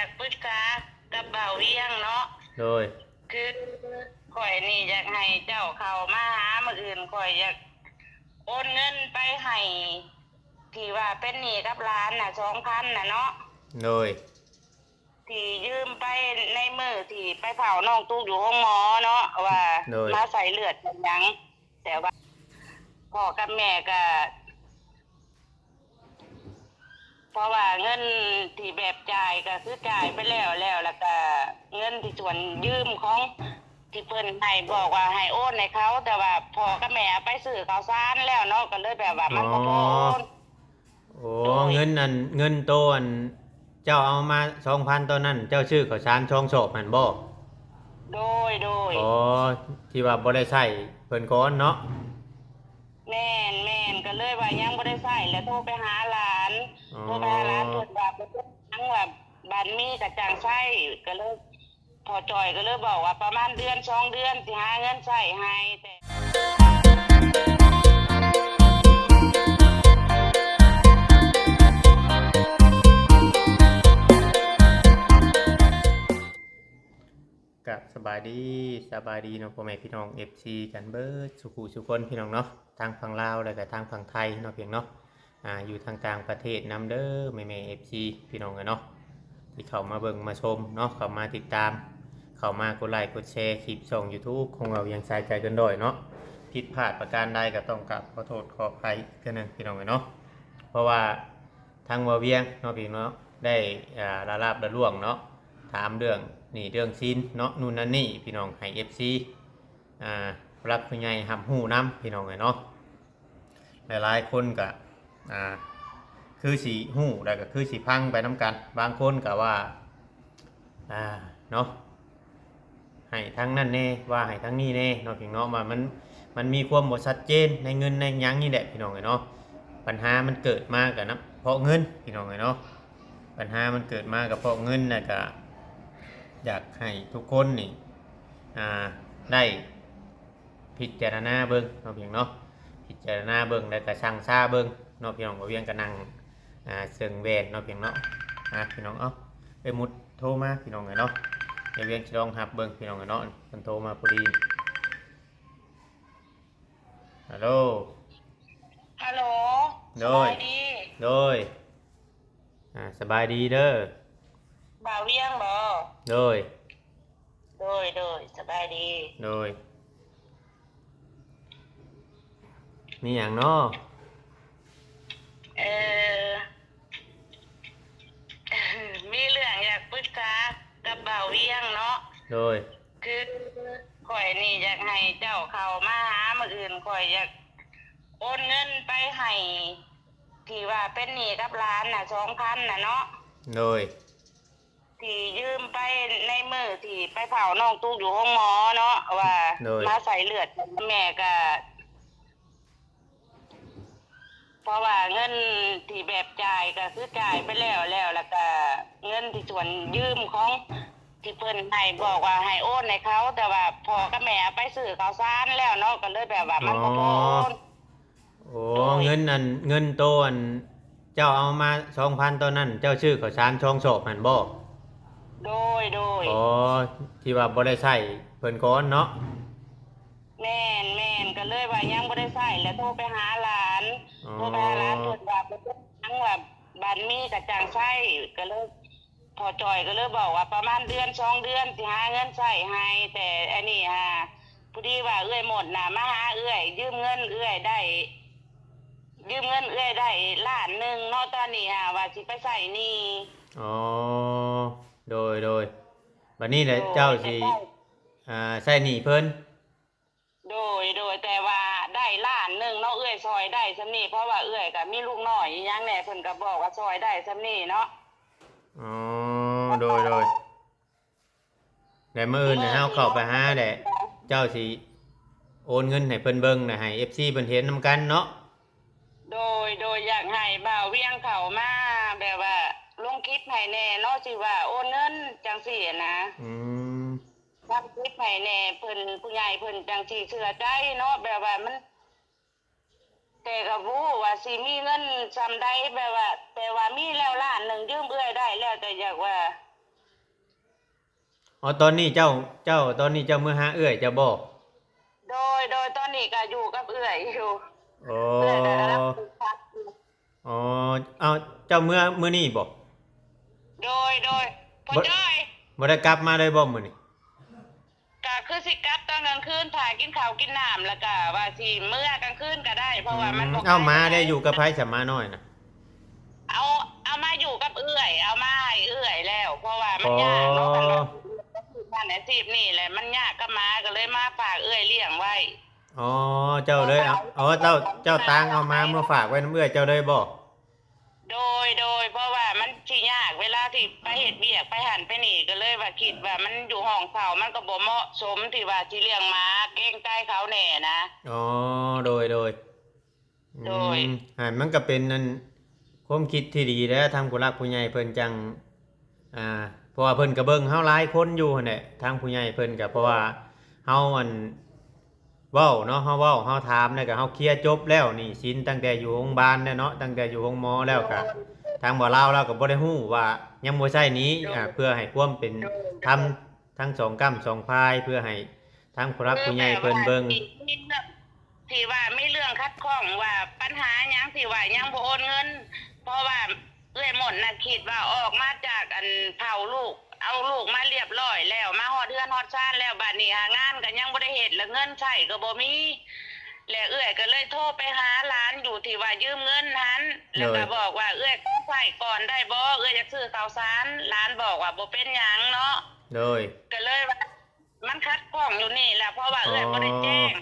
ากปรึกษากับบ่าวเวียงเนาะโดยคือข่อยนี่อยากให้เจ้าเข้ามาหามื้ออื่นข่อยอยากโอนเงินไปให้ที่ว่าเป็นหนี้กับร้านน่ะ2,000น่ะเนาะโดยที่ยืมไปในมือที่ไปเผาน้องตุ๊กอยู่ห้องหมอเนาะว่าโดยมาใส่เลือดเป็นหยังแต่ว่าพ่อกับแม่ก็เพราะว่าเงินที่แบบจ่ายก็คือจ่ายไปแล้วก็เงินที่ส่วนยืมของที่เพิ่นให้บอกว่าให้โอนให้เขาแต่ว่าพ่อกับแม่ไปซื้อข้าวสารแล้วเนาะก็เลยแบบว่าอ๋อมันบ่พอโอนโอ้โดยเงินโตอันเจ้าเอามา2,000ตอนนั้นเจ้าชื่อข้าวสารช่องโศกหั่นบ่โดยอ๋อที่ว่าบ่ได้ใช้เพิ่นก่อนเนาะแม่นก็เลยว่ายังบ่ได้ใช้แล้วโทรไปหาหลานอ๋อโทรไปหาหลานเพิ่นว่าบ่ได้ทั้งว่าบ้านมีกระจังใช้ก็เลยพอจอยก็เลยบอกว่าประมาณเดือน2 เดือนสิหาเงินใช้ให้แต่กับสบายดีเนาะพ่อแม่พี่น้อง FC กันเบิดสุขุสุคนพี่น้องเนาะทางฝั่งลาวแล้วก็ทางฝั่งไทยเนาะเพียงเนาะอยู่ทางต่างประเทศนำเด้อแม่ๆ FC พี่น้องกันเนาะที่เข้ามาเบิ่งมาชมเนาะเข้ามาติดตามเข้ามากดไลค์กดแชร์คลิปช่อง YouTube ของเรายังใส่ใจกันด้อยเนาะผิดพลาดประการใดก็ต้องกราบขอโทษขออภัยกันนึงพี่น้องกันเนาะเพราะว่าทางบ่เวียงเนาะพี่น้องเนาะได้ละลาบละล่วงเนาะถามเรื่องนี่เรื่องซีนเนาะนู่นนั่นนี่พี่น้องให้ FC อ่ารักผู้ใหญ่หำหูน้ำพี่น้องเนาะหลายๆคนก็คือสีหูแล้วก็คือสีพังไปน้ำกันบางคนก็ว่าเนาะให้ทั้งนั่นแน่ว่าให้ทั้งนี้แน่เนาะพี่น้องว่ามันมีความบ่ชัดเจนในเงินในหยังนี่แหละพี่น้องเนาะปัญหามันเกิดมากับนะเพราะเงินพี่น้องเนาะปัญหามันเกิดมากับเพราะเงินนะก็อยากให้ทุกคนนี่ได้พิจารณาเบิ่งเนาะพี่น้องเนาะพิจารณาเบิ่งแล้วก็ช่างซาเบิ่งเนาะพี่น้องบ่เวียงก็นั่งเชิงแวนเนาะพี่น้องเนาะพี่น้องไปมุดโทรมาพี่น้องเนาะเดี๋ยวเวียงจะลองหับเบิ่งพี่น้องเนาะมันโทรมาพอดีฮัลโหลฮัลโหลโดยสบายดีโดยสบายดีเด้อบ่าวเวียงบ่โดยโดยสบายดีโดยมีอย่างเนาะเออมีเรื่องอยากปรึกษากับบ่าวเวียงเนาะโดยคือข่อยนี่อยากให้เจ้าเข้ามาหามื้ออื่นข่อยอยากโอนเงินไปให้ที่ว่าเป็นหนี้กับร้านน่ะ2,000น่ะเนาะโดยที่ยืมไปในมือที่ไปเผาน้องตุ๊กอยู่ห้องหมอเนาะว่ามาใส่เลือดแม่ก็เพราะว่าเงินที่แบบจ่ายก็คือจ่ายไปแล้วก็เงินที่ส่วนยืมของที่เพิ่นให้บอกว่าให้โอนให้เขาแต่ว่าพ่อกับแม่ไปซื้อข้าวสารแล้วเนาะก็เลยแบบว่ามันบ่พอโอนโอ้เงินโตเจ้าเอามา2,000ตอนนั้นเจ้าชื่อข้าวสารช่องโศกหั่นบ่โดยอ๋อที่ว่าบ่ได้ใช้เพิ่นก่อนเนาะแม่นก็เลยว่ายังบ่ได้ใช้แล้วโทรไปหาหลานอ๋อเพิ่นว่าบ่ได้ทั้งว่าบ้านมีกระจังใช้ก็เลยพอจอยก็เลยบอกว่าประมาณเดือน2 เดือนสิหาเงินใช้ให้แต่อันนี้พอดีว่าเอื้อยหมดน่ะมาหาเอื้อยยืมเงินเอื้อยได้ล้านหนึ่งเนาะตอนนี้ว่าสิไปใช้หนี้อ๋อโดยบัดนี้แหละเจ้าสิใช้หนี้เพิ่นโดยแต่ว่าได้ล้านหนึ่งเนาะเอื้อยซอยได้ส่ำนี้เพราะว่าเอื้อยก็มีลูกน้อยอีหยังแหน่เพิ่นก็บอกว่าซอยได้ส่ำนี้เนาะอ๋อโดยแล้วมื้ออื่นน่ะเฮาเข้าไปหาแหละเจ้าสิโอนเงินให้เพิ่นเบิ่งน่ะให้ FC เพิ่นเห็นนำกันเนาะโดยอยากให้บ่าวเวียงเข้ามาแบบว่าลงคลิปให้แน่เนาะสิว่าโอนเงินจังซี่นะมทำคลิปให้แน่เพิ่นผู้ใหญ่เพิ่นจังสิเชื่อใจเนาะแบบว่ามันแต่ก็บ่รู้ว่าสิมีเงินซำใดแบบว่าแต่ว่ามีแล้วล้านหนึ่งยืมเอื้อยได้แล้วแต่อยากว่า อ๋อตอนนี้เจ้าตอนนี้เจ้าเมื่อหาเอื้อยเจ้าบ่โดยตอนนี้ก็อยู่กับเอื้อยอยู่อ๋อเอื้อยก็กำลังปลูกผักอยู่อ๋อเอาเจ้าเมื่อนี้บ่โดยพ่อบ่จ้อยบ่ได้กลับมาเลยบ่มื้อนี้ก็คือสิกลับตอนกลางคืนถ่ายกินข้าวกินน้ำแล้วก็ว่าสิเมื่อกลางคืนก็ได้เพราะว่ามันบ่ไกลเอามาปานใดได้อยู่กับไผสมาน้อยน่ะเอาเอามาอยู่กับเอื้อยเอามาให้เอื้อยแล้วเพราะว่ามัอ๋อนยากเนาะกันว่าบ้านอาชีพนี่แหละมันยากก็มาก็เลยมาฝากเอื้อยเลี้ยงไว้อ๋อเจ้าเลยเอาอ๋อเจ้าตังเอามาเมื่อฝากไว้น้ำเอื้อยเจ้าเลยบ่โดยเพราะว่ามันสิยากเวลาที่ไปเฮ็ดเวียกไปหันไปนี่ก็เลยว่าคิดว่ามันอยู่ห้องเขามันก็บ่เหมาะสมที่ว่าสิเลี้ยงหมาเกรงใจเขาแน่นะอ๋อโดยโดยมันก็เป็นนั่นความคิดที่ดีแล้วทางผู้หลักผู้ใหญ่เพิ่นจังอ่าเพราะว่าเพิ่นก็เบิ่งเฮาหลายคนอยู่หั่นแหละทางผู้ใหญ่เพิ่นก็เพราะว่าเฮาอันเว้าเนาะเฮาเว้าเฮาถามแล้วก็เฮาเคลียร์จบแล้วนี่สินตั้งแต่อยู่โรงพยาบาลแล้วเนาะตั้งแต่อยู่โรงหมอแล้วก็ทางบ่ลาวเราก็บ่ได้ฮู้ว่ายังบ่ใช่นี้เพื่อให้ความเป็นธรรมทั้งสองกรรมสองพายเพื่อให้ทางผู้หลักผู้ใหญ่เพิ่นเบิ่งที่ว่าไม่เรื่องคัดข้องว่าปัญหาหยังที่ว่ายังบ่โอนเงินเพราะว่าเอื้อยหมดน่ะคิดว่าออกมาจากอันเผาลูกเอาลูกมาเรียบร้อยแล้วมาฮอดเฮือนฮอดซ่านแล้วบัดนี้หางานก็ยังบ่ได้เฮ็ดแล้วเงินใช้ก็บ่มีแล้วเอื้อยก็เลยโทรไปหาหลานอยู่ที่ว่ายืมเงินนั้นแล้วก็บอกว่าเอื้อยขอใช้ก่อนได้บ่เอื้อยจะซื้อข้าวสารหลานบอกว่าบ่เป็นหยังเนาะโดยก็เลยว่ามันคัดข้องอยู่นี่แหละเพราะว่าเอื้อยบ่ได้แจ้ง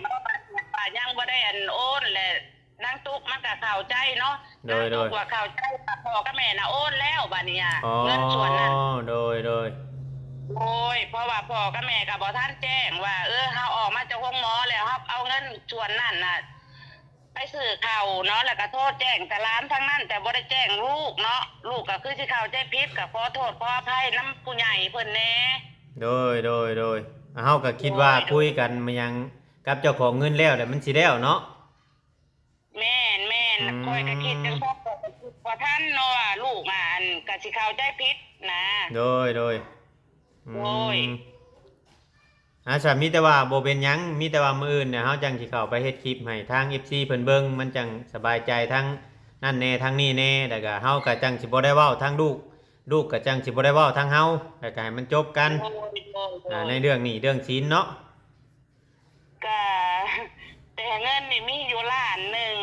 ว่ายังบ่ได้อันโอนแหละนางตุ๊กมันก็เข้าใจเนาะนางตุ๊กว่าเข้าใจว่าพ่อกับแม่น่ะโอนแล้วบัดนี้เงินส่วนนั้นโดยโอ้ยเพราะว่าพ่อกับแม่ก็บ่ทันแจ้งว่าเฮาออกมาจากโรงหมอแล้วครับเอาเงินส่วนนั้นน่ะไปซื้อข้าวเนาะแล้วก็โทษแจ้งแต่ร้านทั้งนั้นแต่บ่ได้แจ้งลูกเนาะลูกก็คือสิเข้าใจผิดก็ขอโทษขออภัยนำผู้ใหญ่เพิ่นแหน่โดยเฮาก็คิดว่าคุยกันมันยังกับเจ้าของเงินแล้วแต่มันสิแล้วเนาะแม่นค่อยก็คิดจังซั่นว่าท่านเนาะว่าลูกอันก็สิเข้าใจผิดนะโดยโอ้ยสามีแต่ว่าบ่เป็นหยังมีแต่ว่ามื้ออื่นเนี่ยเฮาจังสิเข้าไปเฮ็ดคลิปให้ทาง FC เพิ่นเบิ่งมันจังสบายใจทั้งนั่นแน่ทั้งนี้แน่แล้วก็เฮาก็จังสิบ่ได้เว้าทั้งลูกก็จังสิบ่ได้เว้าทั้งเฮาแล้วก็ให้มันจบกันในเรื่องนี้เรื่องศีลเนาะก็แต่เงินนี่มีอยู่ล้านหนึ่ง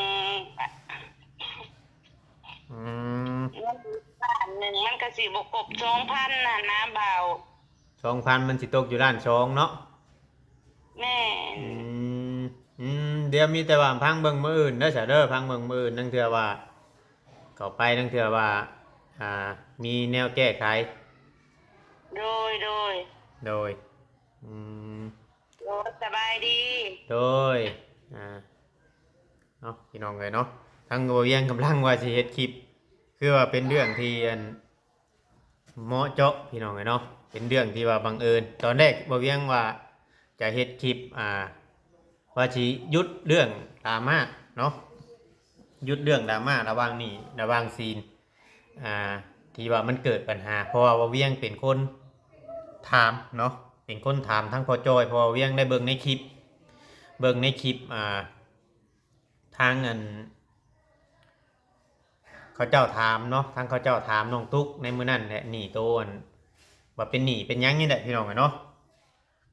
เงินล้านหนึ่งมันก็สิบ่ครบ 2,000 น่ะนะบ่าว 2,000มันสิตกอยู่ล้านสองเนาะแม่นเดี๋ยวมีแต่ว่าพังเบิ่งมื้ออื่นเด้อซะเด้อพังเบิ่งมื้ออื่นนั่นเทื่อว่าเข้าไปนั่นเทื่อว่ามีแนวแก้ไขโดยสบายดีโดยเนาะพี่น้องเลยเนาะทั้งบ่เวียงกำลังว่าสิเฮ็ดคลิปคือว่าเป็นเรื่องที่เหมาะเจาะพี่น้องเลยเนาะเป็นเรื่องที่ว่าบังเอิญตอนแรกบ่เวียงว่าจะเฮ็ดคลิปว่าสิหยุดเรื่องดราม่าเนาะหยุดเรื่องดราม่าระหว่างนี้ระหว่างซีนที่ว่ามันเกิดปัญหาเพราะว่าบ่เวียงเป็นคนถามเนาะเป็นคนถามทั้งพอจอยพอเวียงได้เบิ่งในคลิปทางเขาเจ้าถามเนาะทางเขาเจ้าถามน้องตุ๊กในมื้อนั้นแหละหนี้โตนว่าเป็นหนี้เป็นหยังนี่แหละพี่น้องเนาะ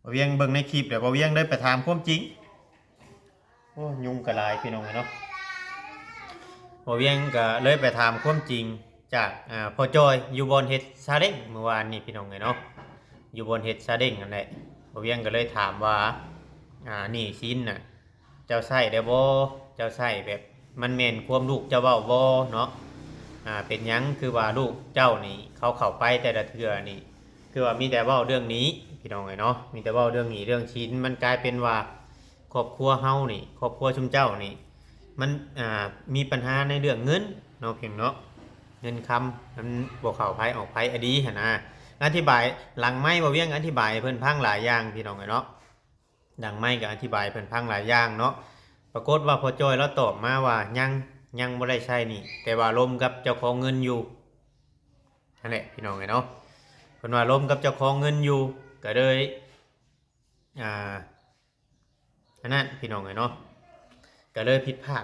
บ่เวียงเบิ่งในคลิปแล้วบ่เวียงได้ไปถามความจริงโอ้ยุงกระลายพี่น้องเนาะบ่เวียงก็เลยไปถามความจริงจากพอจอยอยู่บนเฮ็ดซาเล้งเมื่อวานนี้พี่น้องเนาะอยู่บนเฮ็ดซาเล้งนั่นแหละบ่เวียงก็เลยถามว่าหนี้สินน่ะเจ้าใช้ได้บ่เจ้าใช้แบบมันแม่นความลูกเจ้าเว้าบ่เนาะเป็นหยังคือว่าลูกเจ้านี่เขาเข้าไปแต่ละเทื่อนี่คือว่ามีแต่เว้าเรื่องนี้พี่น้องเนาะมีแต่เว้าเรื่องนี้เรื่องชิ้นมันกลายเป็นว่าครอบครัวเฮานี่ครอบครัวชุมเจ้านี่มันมีปัญหาในเรื่องเงินเนาะเพียงเนาะเงินคำมันบ่เข้าไผออกไผอดีหั่นนะอธิบายหลังไม้บ่เวียงอธิบายเพิ่นพังหลายอย่างพี่น้องเนาะหลังไม้ก็อธิบายเพิ่นพังหลายอย่างเนาะปรากฏว่าพอจอยแล้วตอบมาว่ายังบ่ได้ใช้นี่แต่ว่าลมกับเจ้าของเงินอยู่นั่นแหละพี่น้องเนาะเพิ่นว่าลมกับเจ้าของเงินอยู่ ก็เลยอันนั้นพี่น้องเนาะก็เลยผิดพล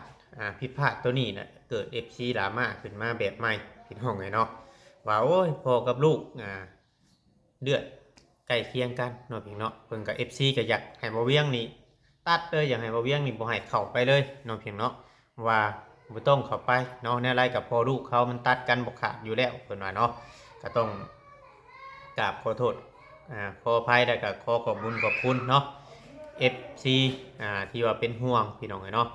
าดตัวนี้นะเกิด FC ดราม่าขึ้นมาแบบใหม่พี่น้องเนาะว่าโอ้ยพ่อกับลูกเดือดใกล้เคียงกันเนาะพี่เนาะเพิ่นกับ FC ก็อยากให้บ่เวียงนี่ตัดเลยอยากให้บ่เวียงนี่บ่ให้เข้าไปเลยเนาะพี่เนาะว่าบ่ต้องเข้าไปเนาะแนวไรกับพ่อลูกเขามันตัดกันบ่ขาดอยู่แล้วเพิ่นว่าเนาะก็ต้องกราบขอโทษขออภัยแล้วก็ขอขอบคุณเนาะ FC ที่ว่าเป็นห่วงพี่น้องเนาะ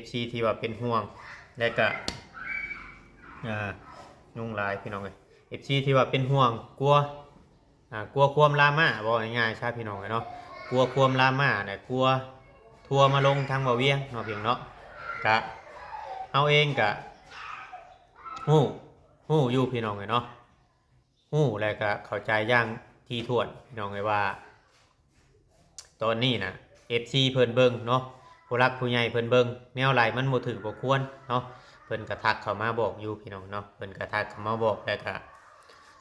FC ที่ว่าเป็นห่วงแล้วก็ยุ่งหลายพี่น้องเอ้ย FC ที่ว่าเป็นห่วงกลัวความลาม่าบอกง่ายๆใช่พี่น้องเนาะกลัวความลาม่าเนี่ยกลัวทัวมาลงทางบ่เวียงเนาะพี่น้องเนาะกะเอาเองกะฮู้อยู่พี่น้องเนาะฮู้แล้วก็เข้าใจอย่างที่ถ้วนพี่น้องเลยว่าตอนนี้นะ FC เพิ่นเบิ่งเนาะผู้รักผู้ใหญ่เพิ่นเบิ่งแนวไหลมันบ่ถือบ่ควรเนาะเพิ่นกระทักเข้ามาบอกอยู่พี่น้องเนาะเพิ่นกระทักเข้ามาบอกแล้วก็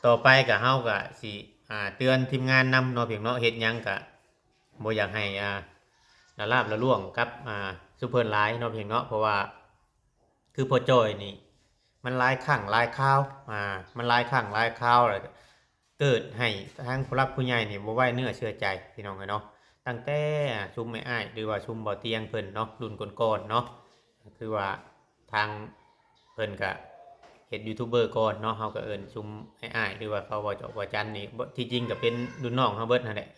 ต่อไปก็เฮาก็สิเตือนทีมงานนำเนาะพี่น้องเนาะเฮ็ดหยังก็บ่อยากให้ละลาบละล่วงกับซุปเปอร์ไลน์เนาะพี่น้องเนาะเพราะว่าคือพ่อจ้อยนี่มันหลายครั้งหลายคราวมันหลายครั้งหลายคราวแล้วเกิดให้ทางผู้รักผู้ใหญ่นี่บ่ไว้เนื้อเชื่อใจพี่น้องเนาะตั้งแต่ชุมไม่อ้ายหรือว่าชุมบ่อเตียงเพิ่นเนาะรุ่นก่อนๆเนาะคือว่าทางเพิ่นก็เฮ็ดยูทูบเบอร์ก่อนเนาะเฮาก็เอิ้นชุมให้อ้ายหรือว่าเขาบ่เจาะบ่จันนี่ที่จริงก็เป็นรุ่นน้องเฮาเบิดนั่นแหละ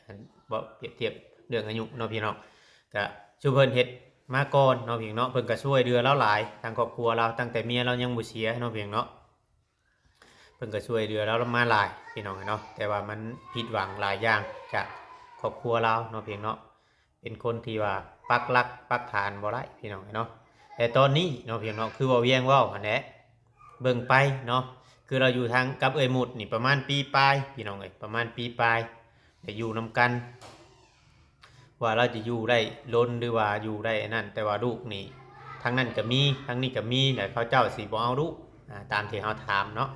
บ่เปรียบเทียบเรื่องอายุเนาะพี่น้องก็ชุมเพิ่นเฮ็ดมาก่อนเนาะพี่เนาะเพิ่นก็ช่วยเหลือเราหลายทางครอบครัวเราตั้งแต่เมียเรายังบ่เสียเนาะพี่เนาะเพิ่นก็ช่วยเหลือเรามาหลายพี่น้องเนาะแต่ว่ามันผิดหวังหลายอย่างจากครอบครัวเราเนาะพี่เนาะเป็นคนที่ว่าปักหลักปักฐานบ่ได้พี่น้องเนาะแต่ตอนนี้เนาะพี่น้องคือบ่เวียงเว้าหั่นแหละเบิ่งไปเนาะคือเราอยู่ทางกับเอ้ยหมุดนี่ประมาณปีปลายพี่น้องเอ้ยประมาณปีปลายแต่อยู่นำกันว่าเราจะอยู่ได้ล้นหรือว่าอยู่ได้นั่นแต่ว่าลูกนี่ทั้งนั้นก็มีทั้งนี้ก็มีแต่เขาเจ้าสิบ่เอาลูกตามที่เฮาถามเนาะ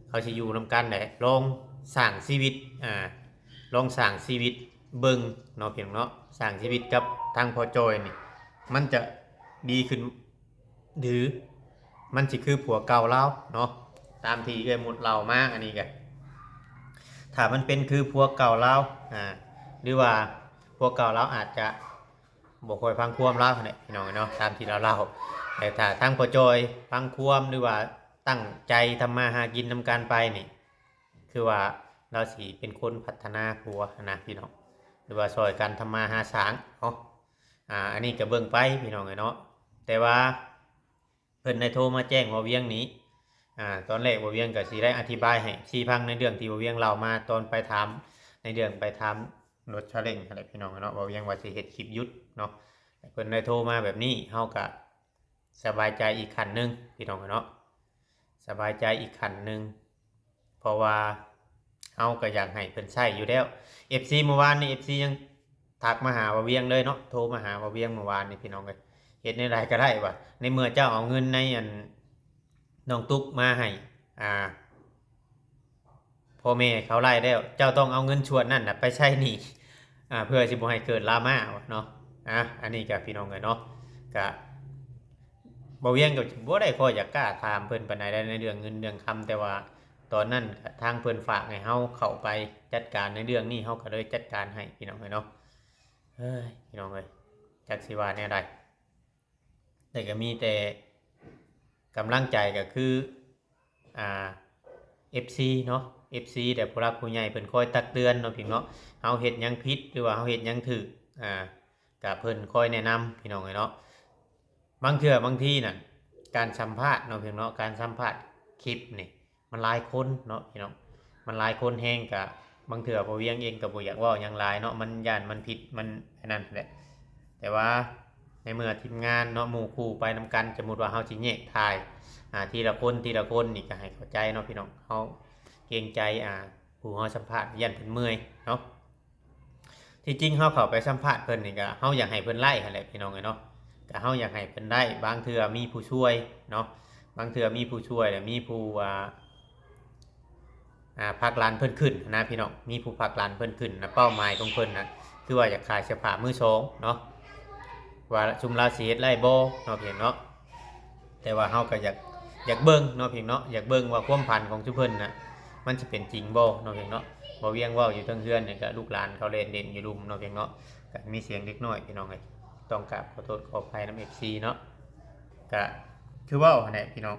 เขาสิอยู่นำกันแหละลองสร้างชีวิตลองสร้างชีวิตเบิ่งเนาะเพียงเนาะสร้างชีวิตกับทางพ่อจอยนี่มันจะดีขึ้นหรือมันสิคือผัวเก่าเราเนาะตามที่เคยหมดเรามากอันนี้กันถ้ามันเป็นคือผัวเก่าเราหรือว่าผัวเก่าเราอาจจะบ่ค่อยฟังความเราเนี่ยพี่น้องเนาะตามที่เราเล่าแต่ถ้าทางพ่อจอยฟังความหรือว่าตั้งใจทำมาหากินนำการไปนี่คือว่าเราสิเป็นคนพัฒนาผัวนะพี่น้องหรือว่าซอยกันทำมาหาสางเนาะอันนี้ก็เบิ่งไปพี่น้องเนาะแต่ว่าเพิ่นได้โทรมาแจ้งว่าเวียงนี้ตอนแรกว่าเวียงก็สิได้อธิบายให้ชี้พังในเรื่องที่ว่าเวียงเล่ามาตอนไปถามในเรื่องไปถามรถชาเล้งอะไรพี่น้องเนาะว่าเวียงว่าสิเฮ็ดคลิปยุดเนาะเพิ่นได้โทรมาแบบนี้เฮาก็สบายใจอีกขั้นนึงพี่น้องเนาะสบายใจอีกขั้นนึงเพราะว่าเฮาก็อยากให้เพิ่นใช้อยู่แล้ว FC เมื่อวานนี่ FC ยังทักมาหาว่าเวียงเลยเนาะโทรมาหาว่าเวียงเมื่อวานนี่พี่น้องเอ้ยเฮ็ดในใดก็ได้ว่ะในเมื่อเจ้าเอาเงินในน้องตุ๊กมาให้พ่อแม่เขาไล่แล้วเจ้าต้องเอาเงินชวนนั่นน่ะไปใช้หนี้เพื่อสิบ่ให้เกิดดราม่าเนาะอันนี้ก็พี่น้องเอ้ยเนาะก็บ่เวียงก็บ่ได้ค่อยอยากกล้าถามเพิ่นปานใดในเรื่องเงินเรื่องคำแต่ว่าตอนนั้นทางเพิ่นฝากให้เฮาเข้าไปจัดการในเรื่องนี้เฮาก็เลยจัดการให้พี่น้องเอ้ยเนาะเฮ้ยพี่น้องเอ้ยจักสิว่าแนวใดแต่ก็มีแต่กำลังใจก็คือFC เนาะ FC แต่ผู้รักผู้ใหญ่เพิ่นคอยตักเตือนเนาะพี่เนาะเฮาเฮ็ดหยังผิดหรือว่าเฮาเฮ็ดหยังถูกก็เพิ่นคอยแนะนำพี่น้องเอ้ยเนาะบางเทื่อบางทีน่ะการสัมภาษณ์เนาะพี่เนาะการสัมภาษณ์คลิปนี่มันหลายคนเนาะพี่น้องมันหลายคนแฮงก็บางเทื่อบ่เวียงเองก็บ่อยากเว้าหยังหลายเนาะมันย้านมันผิดมันอันนั้นแหละแต่ว่าในเมื่อทีมงานเนาะหมู่คู่ไปนำกันสมมุติว่าเฮาสิแยกถ่ายทีละคนนี่ก็ให้เข้าใจเนาะพี่น้องเฮาเกรงใจผู้เฮาสัมภาษณ์ยันเพิ่นเมื่อยเนาะที่จริงเฮาเข้าไปสัมภาษณ์เพิ่นนี่ก็เฮาอยากให้เพิ่นไล่หั่นแหละพี่น้องเนาะก็เฮาอยากให้เพิ่นได้บางเทื่อมีผู้ช่วยเนาะบางเทื่อมีผู้ช่วยและมีผู้ ผลักดันเพิ่นขึ้นนะพี่น้องมีผู้ผลักดันเพิ่นขึ้นนะเป้าหมายของเพิ่นนะคือว่าอยากขายเสื้อผ้ามือสองเนาะว่าชุมราสิเฮ็ดไร่บ่เนาะพี่น้องเนาะแต่ว่าเฮาก็อยากเบิ่งเนาะพี่น้องเนาะอยากเบิ่งว่าความพันของชุมเพิ่นน่ะมันสิเป็นจริงบ่เนาะพี่น้องเนาะบ่เวียงเว้าอยู่เทิงเฮือนนี่ก็ลูกหลานเขาเล่นเด่นอยู่รุมเนาะพี่น้องเนาะก็มีเสียงเล็กน้อยพี่น้องเอ้ยต้องกราบขอโทษขออภัยนำ FC เนาะก็คือเว้าหั่นแหละพี่น้อง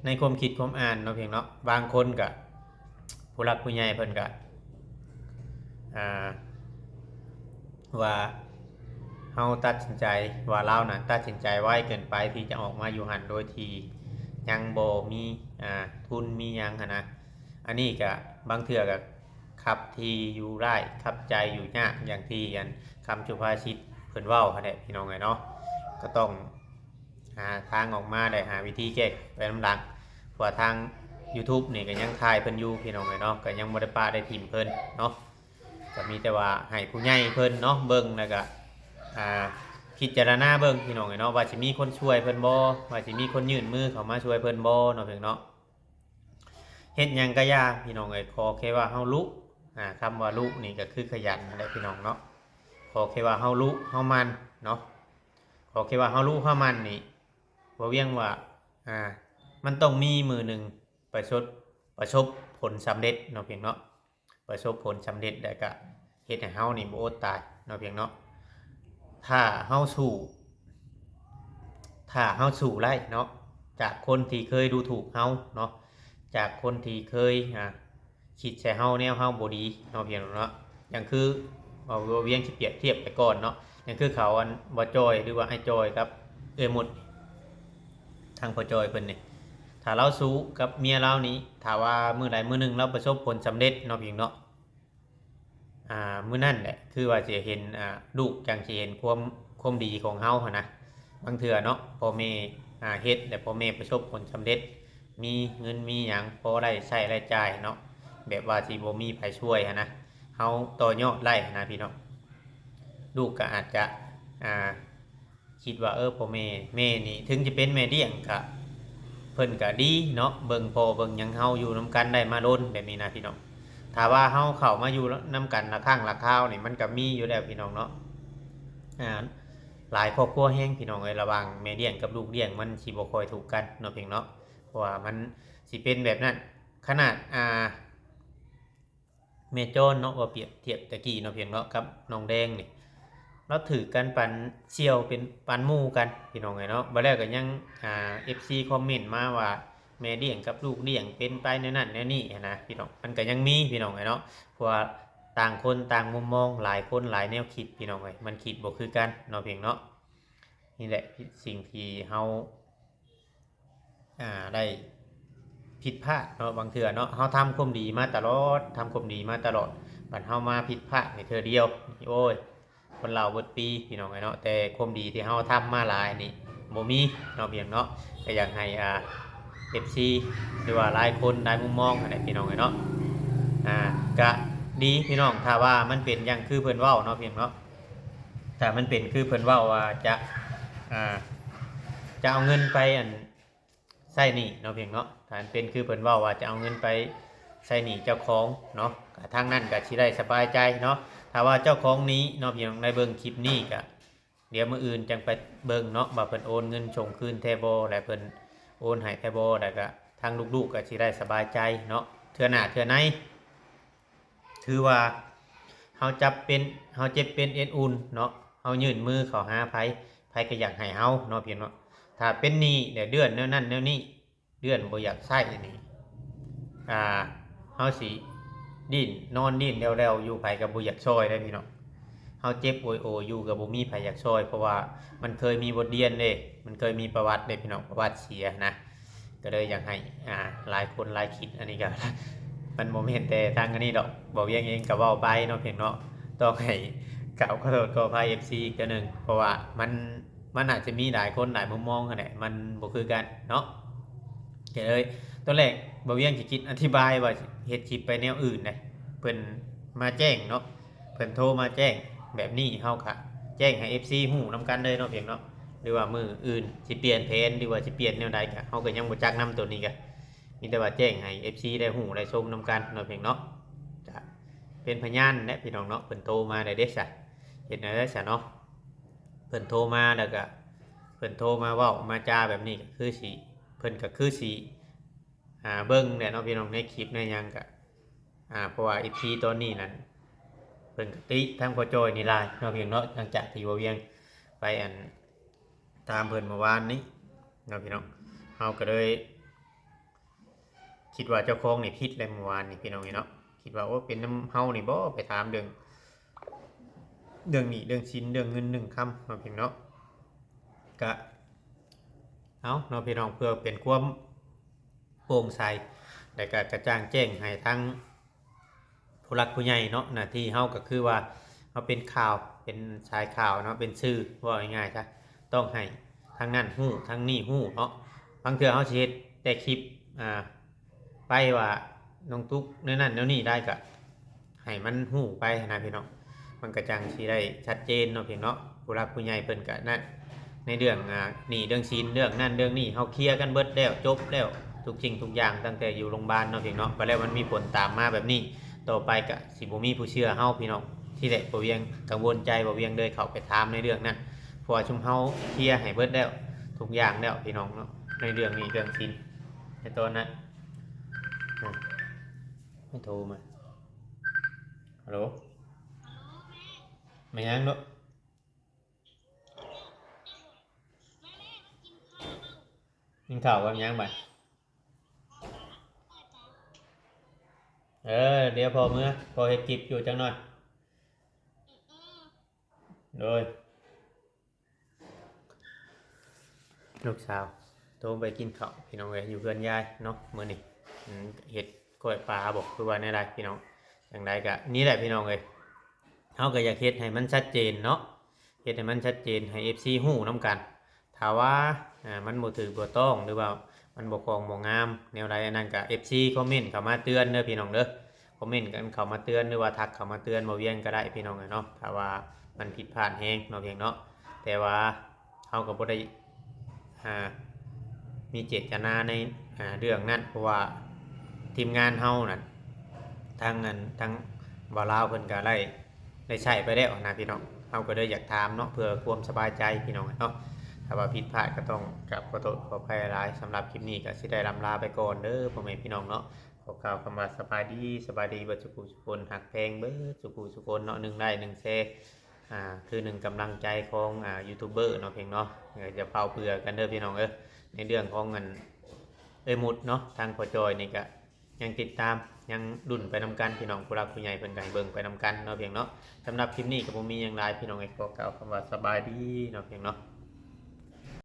ในความคิดความอ่านเนาะพี่น้องเนาะบางคนก็ผู้หลักผู้ใหญ่เพิ่นก็ว่าเฮาตัดสินใจว่าเราน่ะตัดสินใจไวเกินไปที่จะออกมาอยู่หันโดยที่ยังบ่มีทุนมีหยังหันนะอันนี้ก็บางเทื่อก็ขับที่อยู่ได้ขับใจอยู่ยากอย่างที่อันคำสุภาษิตเพิ่นเว้าหั่นแหละพี่น้องเอ้ยเนาะก็ต้องหาทางออกมาได้หาวิธีแก้ไปนำหลังเพราะทาง YouTube นี่ก็ยังถ่ายเพิ่นอยู่พี่น้องเอ้ยเนาะก็ยังบ่ได้ปาได้ทิ่มเพิ่นเนาะก็มีแต่ว่าให้ผู้ใหญ่เพิ่นเนาะเบิ่งแล้วก็พิจารณาเบิ่งพี่น้องเอ้ยเนาะว่าสิมีคนช่วยเพิ่นบ่ว่าสิมีคนยื่นมือเข้ามาช่วยเพิ่นบ่เนาะเพิ่นเนาะเฮ็ดหยังก็ยากพี่น้องเอ้ยขอแค่ว่าเฮารู้คำว่ารู้นี่ก็คือขยันนั่นแหละพี่น้องเนาะขอแค่ว่าเฮารู้เฮามันเนาะขอแค่ว่าเฮารู้เฮามันนี่บ่เวียงว่ามันต้องมีมือหนึ่งประสบผลสำเร็จเนาะเพียงเนาะประสบผลสำเร็จได้ก็เฮ็ดให้เฮานี่บ่อดตายเนาะเพียงเนาะถ้าเฮาสู้ไล่เนาะจากคนที่เคยดูถูกเฮาเนาะจากคนที่เคยคิดใส่เฮาแนวเฮาบ่ดีเนาะเพียงเนาะอย่างคือเอาเวียงสิเปรียบเทียบไปก่อนเนาะอย่างคือเขาอันบ่จอยหรือว่าไอ้จอยครับหมดทางพ่อจอยเพิ่นนี่ถ้าเราสู้กับเมียเรานี้ถ้าว่ามื้อใดมื้อหนึงเราประสบผลสำเร็จเนาะพี่เนาะมื้อนั่นแหละคือว่าสิเห็นลูกจังสิเห็นความดีของเฮาหั่นนะบางเทื่อเนาะพ่อแม่เฮ็ดแล้วพ่อแม่ประสบผลสำเร็จมีเงินมีหยังพอได้ใช้ได้จ่ายเนาะแบบว่าสิบ่มีไผช่วยหั่นนะเฮาต่อยอดได้นะพี่เนาะลูกก็อาจจะคิดว่าพ่อแม่นี่ถึงจะเป็นแม่เลี้ยงก็เพิ่นก็ดีเนาะเบิ่งพ่อเบิ่งหยังเฮาอยู่นํกันได้มาโดนแบบนี้นะพี่น้องถ้าว่าเฮาเข้ามาอยู่นํกันละข้างละคราวนี่มันก็มีอยู่แล้วพี่น้องเนาะหลายครอบครัวแฮงพี่น้องเอ้ยระหว่างแม่เลี้ยงกับลูกเลี้ยงมันสิบ่ค่อยถูกกันเนาะพี่เนาะเพราะว่ามันสิเป็นแบบนั้นขนาดแม่โจนเนาะว่าเปรียบเทียบตะกี้เนาะเพียงเนาะกับน้องแดงนี่เราถือกันปันเชี่ยวเป็นปันหมู่กันพี่น้องไงเนาะบ่แล้วก็ยังFC คอมเมนต์มาว่าแม่เลี้ยงกับลูกเลี้ยงเป็นไปแนวนั้นแนวนี้นะพี่น้องมันก็ยังมีพี่น้องไงเนาะเพราะว่าต่างคนต่างมุมมองหลายคนหลายแนวคิดพี่น้องไงมันคิดบ่คือกันเนาะเพียงเนาะนี่แหละสิ่งที่เฮาได้ผิดพลาดเนาะบางเทื่อเนาะเฮาทำความดีมาตลอดบัดเฮามาผิดพลาดในเทื่อเดียวโอ้ยคนเราเบิดปีพี่น้องไงเนาะแต่ความดีที่เฮาทำมาหลายนี่บ่มีเนาะเพียงเนาะก็อยากให้FC หรือว่าหลายคนหลายมุมมองอะไรพี่น้องไงเนาะก็ดีพี่น้องถ้าว่ามันเป็นอย่างคือเพิ่นเว้าเนาะเพียงเนาะถ้ามันเป็นคือเพิ่นเว้าว่าจะเอาเงินไปใส่หนี้เนาะเพียงเนาะถ้ามันเป็นคือเพิ่นเว้าว่าจะเอาเงินไปใส่หนี้เจ้าของเนาะทางนั้นก็สิได้สบายใจเนาะถ้าว่าเจ้าของนี้เนาะเพียงในเบิ่งคลิปนี้ก็เดี๋ยวมื้ออื่นจังไปเบิ่งเนาะว่าเพิ่นโอนเงินส่งคืนแท้บ่และเพิ่นโอนให้แท้บ่แล้วก็ทางลูกๆก็สิได้สบายใจเนาะเทื่อหน้าเทื่อในถือว่าเฮาเจ็บเป็นเอ็นอุ่นเนาะเฮายื่นมือเข้าหาไผก็อยากให้เฮาเนาะเพียงเนาะถ้าเป็นหนี้เดี๋ยวเดือนแนวนั้นแนวนี้เดือนบ่อยากใช้นี่เฮาสิดิ้นนอนดิ้นแล้วอยู่ไผก็บ่อยากช่วยได้พี่น้องเฮาเจ็บโอยอยู่ก็บ่มีไผอยากช่วยเพราะว่ามันเคยมีบทเรียนเด้มันเคยมีประวัติเด้พี่น้องประวัติเสียนะก็เลยอยากให้หลายคนหลายคิดอันนี้ก็ มันบ่แม่นแต่ทางอันนี้ดอกบ่เวียงเองก็เว้าไปเนาะเพียงเนาะต้องให้กล่าวขอโทษขออภัย FC อีกเทื่อนึงเพราะว่ามันอาจจะมีหลายคนหลายมุมมองกันแหละมันบ่คือกันเนาะก็เลยตอนแรกบ่เวียงสิคิดอธิบายว่าเฮ็ดคลิปไปแนวอื่นนะเพิ่นมาแจ้งเนาะเพิ่นโทรมาแจ้งแบบนี้เฮาค่ะแจ้งให้ FC ฮู้นํกันเลยเนาะเพียงเนาะหรือว่ามื้ออื่นสิเปลี่ยนแผนหรือว่าสิเปลี่ยนแนวใดก็เฮาก็ยังบ่จักนํตัวนี้ก็ มีแต่ว่าแจ้งให้ FC ได้ฮู้ได้ชมนํกันเนาะเพียงเนาะจะเป็นพยานและพี่น้องเนาะเพิ่นโทรมาได้เด้ซะเฮ็ดแนวได้ซะเนาะเพิ่นโทรมาแล้วก็เพิ่นโทรมาเว้ามาจาแบบนี้ก็คือสิเพิ่นก็คือสิเบิ่งแหละเนาะพี่น้องในคลิปในหยังก็เพราะว่า FC ตอนนี้นั่นเพิ่นก็ติทางพ่อจอยนี่หลายเนาะเพียงเนาะหลังจากที่ว่าเวียงไปตามเพิ่นเมื่อวานนี้เนาะพี่น้องเฮาก็เลยคิดว่าเจ้าของนี่ผิดแล้วเมื่อวานนี่พี่น้องเนาะคิดว่าโอ้เป็นน้ำเฮานี่บ่ไปถามเรื่องนี้เรื่องชิ้นเรื่องเงินหนึ่งคำเนาะพี่น้องเนาะก็เอาเนาะพี่น้องเพื่อเป็นความโปร่งใสและก็กระจ่างแจ้งให้ทั้งผู้หลักผู้ใหญ่เนาะหน้าที่เฮาก็คือว่าเฮาเป็นข่าวเป็นชายข่าวเนาะเป็นชื่อว่าง่ายๆจ้ะต้องให้ทั้งนั้นฮู้ทั้งนี้ฮู้เนาะบางเทื่อเฮาสิเฮ็ดแต่คลิปไปว่าน้องตุ๊กในนั้นแล้วนี่ได้ก็ให้มันฮู้ไปนะพี่น้องมันก็จังสิได้ชัดเจนเนาะพี่เนาะผู้หลักผู้ใหญ่เพิ่นก็นั่นในเรื่องนี่เรื่องศีลเรื่องนั่นเรื่องนี้เฮาเคลียร์กันเบิดแล้วจบแล้วทุกสิ่งทุกอย่างตั้งแต่อยู่โรงพยาบาลเนาะพี่เนาะไปแล้วมันมีผลตามมาแบบนี้ต่อไปก็สิบ่มีผู้เชื่อเฮาพี่น้องที่แหละบ่เวียงกังวลใจบ่เวียงเลยเข้าไปถามในเรื่องนั้นเพราะว่าชุมเฮาเคลียร์ให้เบิดแล้วทุกอย่างแล้วพี่น้องเนาะในเรื่องนี้เรื่องศีลในตอนนั้นไม่โทรมาฮัลโหลไม่ยังเนาะยิงข่าวว่ายังไปเดี๋ยวพอเมื่อพอเฮ็ดคลิปอยู่จังหน่อยโดยลูกสาวโทรไปกินข้าวพี่น้องเอ้ยอยู่เพื่อนยายเนาะมื้อนี้เฮ็ดกล้วยปลาบอกคือว่าแนวใดพี่น้องจังไดก็นี่แหละพี่น้องเอ้ยเฮาก็อยากเฮ็ดให้มันชัดเจนเนาะเฮ็ดให้มันชัดเจนให้ FC ฮู้นํกันถ้าว่ามันบ่ถูกบ่ต้องหรือว่ามันบ่คองบ่งามแนวใดอันนั้นก็ FC คอมเมนต์เข้ามาเตือนเด้อพี่น้องเด้อคอมเมนต์กันเข้ามาเตือนหรือว่าทักเข้ามาเตือนบ่เวียงก็ได้พี่น้องเอ้ยเนาะถ้าว่ามันผิดพลาดแฮงเนาะเพียงเนาะแต่ว่าเฮาก็บ่ได้มีเจตนาในเรื่องนั้นเพราะว่าทีมงานเฮานั่นทั้งบ่าวลาวเพิ่นก็ได้ใช้ไปแล้วนะพี่น้องเฮาก็เลยอยากถามเนาะเพื่อความสบายใจพี่น้องเนาะถ้าว่าผิดพลาดก็ต้องกับขอโทษขออภัยหลายสำหรับคลิปนี้ก็สิได้ลำลาไปก่อนเด้อพ่อแม่พี่น้องเนาะขอกล่าวคำว่าสบายดีเบิดสุขสุขคนหักแพงเบิดสุขสุขคนเนาะ1ไลค์1แชร์คือ1กำลังใจของยูทูบเบอร์เนาะเพียงเนาะจะเป่าเปลือกันเด้อพี่น้องในเรื่องของเงินมุดเนาะทางพอจอยนี่ก็ยังติดตามยังดุนไปนำกันพี่น้องผู้รักผู้ใหญ่เพิ่นก็ให้เบิ่งไปนำกันเนาะเพียงเนาะสำหรับคลิปนี้ก็บ่มีหยังหลายพี่น้องขอกล่าวคำว่าสบายดีเนาะเพียงเนาะ